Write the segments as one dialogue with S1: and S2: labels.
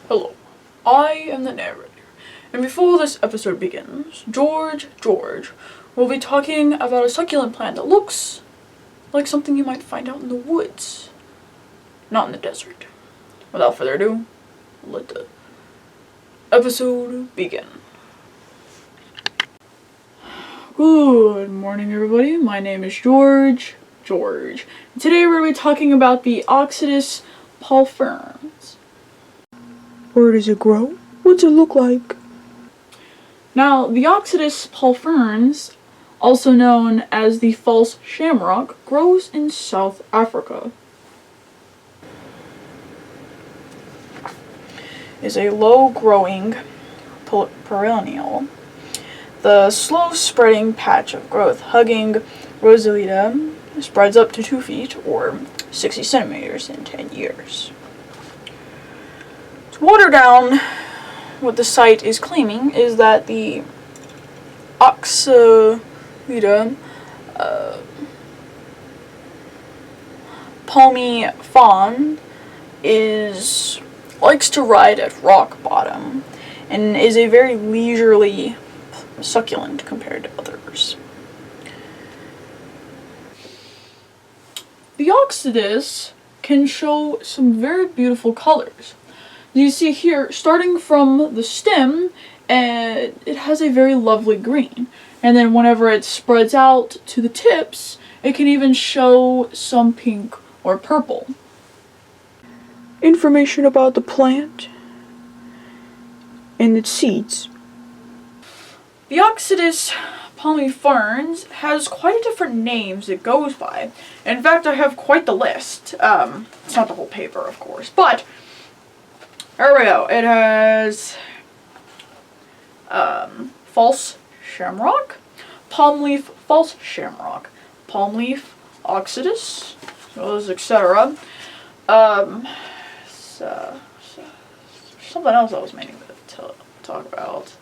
S1: Hello, I am the narrator, and before this episode begins, George will be talking about a succulent plant that looks like something you might find out in the woods, not in the desert. Without further ado, let the episode begin. Good morning, everybody. My name is George. And today we're going to be talking about the Oxalis Palimifrons.
S2: Where does it grow? What's it look like?
S1: Now, the Oxalis Palimifrons, also known as the false shamrock, grows in South Africa. Is a low-growing perennial. The slow-spreading patch of growth, hugging Rosalita, spreads up to 2 feet or 60 centimeters in 10 years. To water down, what the site is claiming is that the Oxalis Palimifrons likes to ride at rock bottom and is a very leisurely succulent compared to others. The Oxalis can show some very beautiful colors. You see here, starting from the stem, it has a very lovely green. And then whenever it spreads out to the tips, it can even show some pink or purple.
S2: Information about the plant and its seeds.
S1: The Oxalis Palimifrons has quite a different names it goes by. In fact, I have quite the list. It's not the whole paper, of course, but there we go. It has false shamrock, palm leaf false shamrock, palm leaf oxidus, etc. Something else I was meaning to talk about.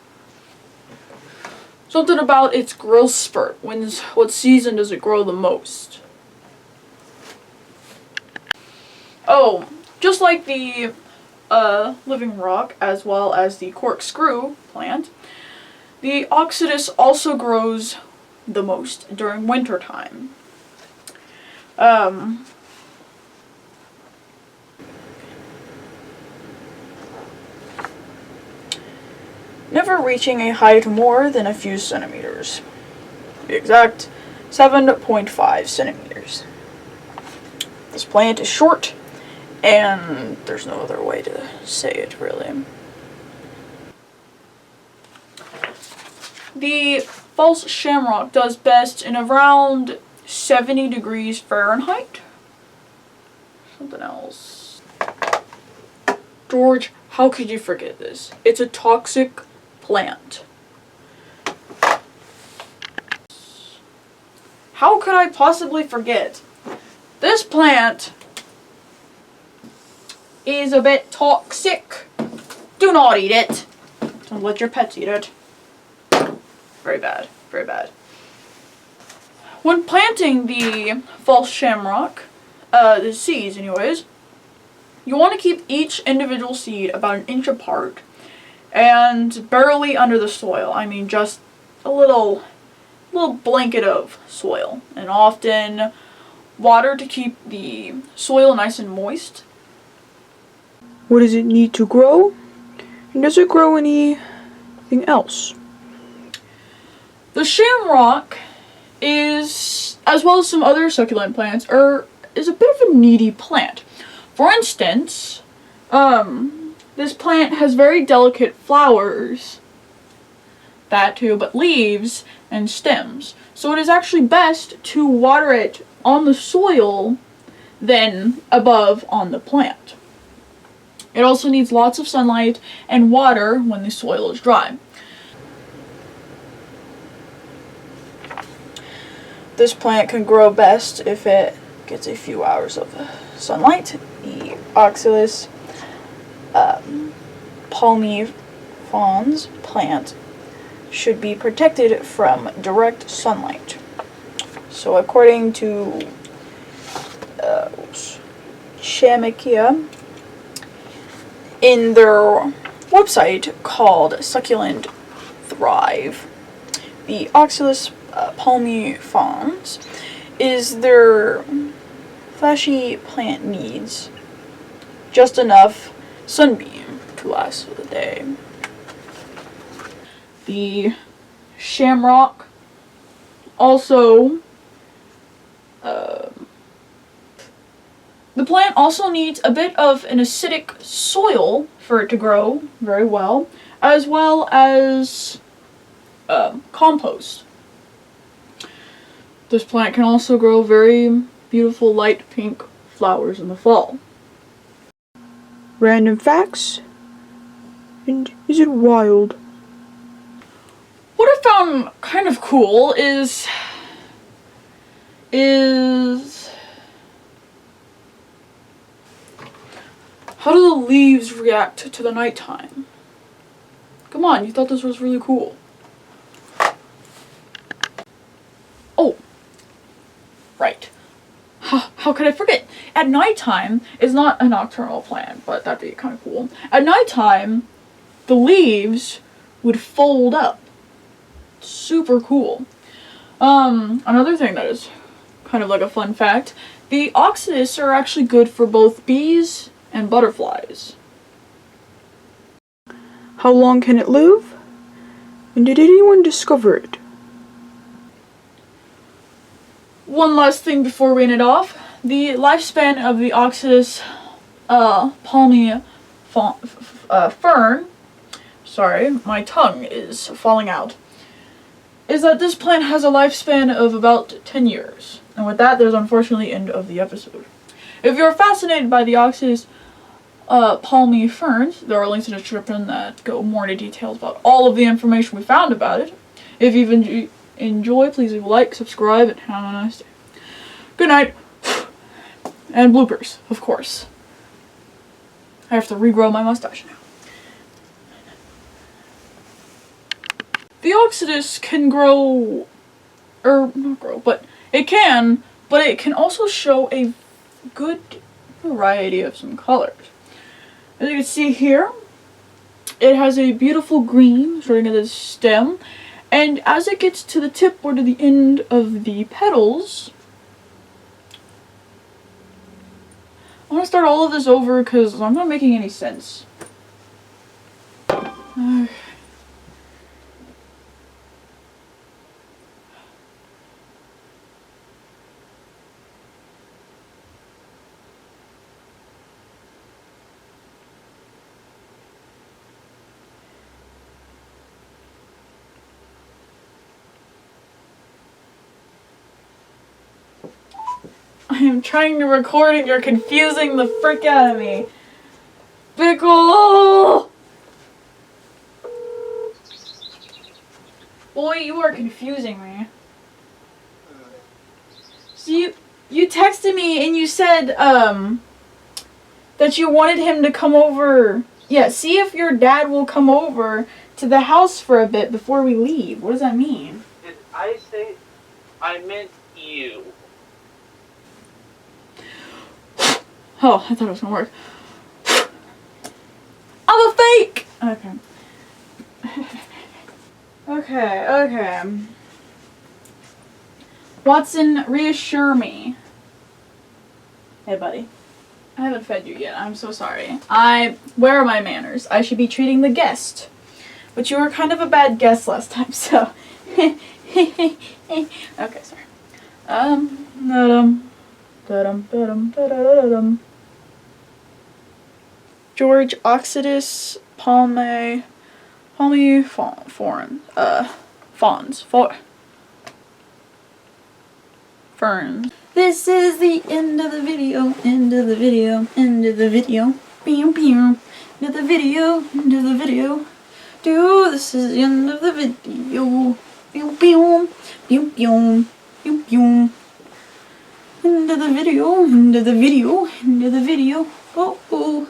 S1: Something about its growth spurt. What season does it grow the most? Oh, just like the living rock as well as the corkscrew plant, the Oxalis also grows the most during winter time. Never reaching a height more than a few centimeters. To be exact, 7.5 centimeters. This plant is short, and there's no other way to say it, really. The false shamrock does best in around 70 degrees Fahrenheit. Something else. George, how could you forget this? It's a toxic plant. How could I possibly forget? This plant is a bit toxic. Do not eat it. Don't let your pets eat it. Very bad. Very bad. When planting the false shamrock, the seeds anyways, you want to keep each individual seed about 1 inch apart and barely under the soil. I mean, just a little blanket of soil, and often water to keep the soil nice and moist.
S2: What does it need to grow? And does it grow anything else?
S1: The shamrock is, as well as some other succulent plants, is a bit of a needy plant. For instance, this plant has very delicate flowers, that too, but leaves and stems. So it is actually best to water it on the soil than above on the plant. It also needs lots of sunlight and water when the soil is dry. This plant can grow best if it gets a few hours of sunlight. The Oxalis Palimifrons plant should be protected from direct sunlight. So according to Shamakia, in their website called Succulent Thrive. The Oxalis Palimifrons is their fleshy plant needs just enough sunbeam to last for the day. The shamrock also the plant also needs a bit of an acidic soil for it to grow very well as compost. This plant can also grow very beautiful light pink flowers in the fall.
S2: Random facts? And is it wild?
S1: What I found kind of cool is how do the leaves react to the nighttime? Come on, you thought this was really cool. Oh, right. How could I forget? At nighttime, it's not a nocturnal plant, but that'd be kind of cool. At nighttime, the leaves would fold up. Super cool. Another thing that is kind of like a fun fact, the Oxalis are actually good for both bees and butterflies.
S2: How long can it live? And did anyone discover it?
S1: One last thing before we end it off. The lifespan of the Oxalis fern, sorry, my tongue is falling out, is that this plant has a lifespan of about 10 years. And with that, there's unfortunately the end of the episode. If you're fascinated by the Oxalis Palimifrons, there are links in the description that go more into details about all of the information we found about it. If you've enjoyed, please leave a like, subscribe, and have a nice day. Good night. And bloopers, of course. I have to regrow my mustache now. The Oxalis can grow, or not grow, but it can also show a good variety of some colors. As you can see here, it has a beautiful green starting at the stem, and as it gets to the tip or to the end of the petals, I'm gonna start all of this over because I'm not making any sense. I am trying to record and you're confusing the frick out of me. Pickle! Boy, you are confusing me. So you texted me and you said, that you wanted him to come over. Yeah, see if your dad will come over to the house for a bit before we leave. What does that mean?
S3: Did I say I meant you?
S1: Oh, I thought it was gonna work. I'm a fake! Okay. Okay. Watson, reassure me. Hey, buddy. I haven't fed you yet. I'm so sorry. Where are my manners? I should be treating the guest. But you were kind of a bad guest last time, so. Okay, sorry. George Oxalis Fern. This is the end of the video. End of the video. End of the video. Pew pew. End of the video. End of the video. This is the end of the video. Pew pew. Pew pew. Pew pew. End of the video. End of the video. End of the video. Oh oh.